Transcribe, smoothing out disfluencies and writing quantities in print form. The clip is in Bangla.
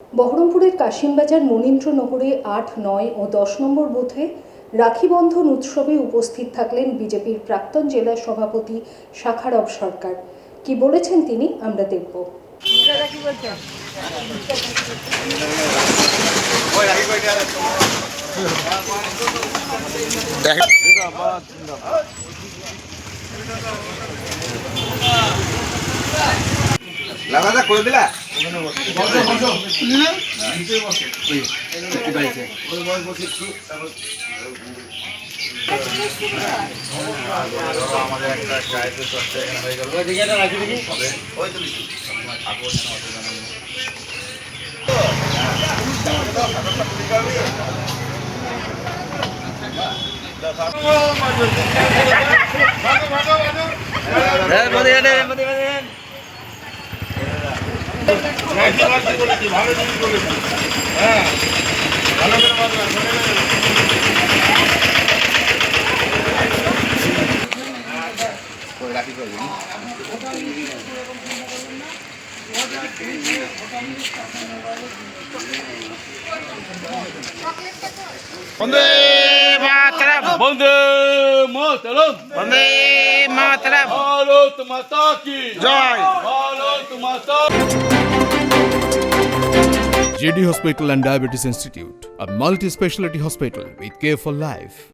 বহরমপুরের কাশিমবাজার মনীন্দ্রনগরে ৮, ৯ ও ১০ নম্বর বুথে রাখি বন্ধন উৎসবে উপস্থিত থাকলেন বিজেপির প্রাক্তন জেলা সভাপতি শাখারব সরকার। কি বলেছেন তিনি আমরা দেখব। লাগাদা করে দিলা আমাদের একটা চায়ের চর্চা এখানে হয়ে গেল। ভালো জিনিস বলেছি। হ্যাঁ ভালো করে রাখি করে দিন। বন্দে মাতরম, বন্দে মাতরম, বন্দে মাতরম, ভারত মাতা কি জয়। ভারত মাতা। JD Hospital and Diabetes Institute, a multi-specialty hospital with care for life.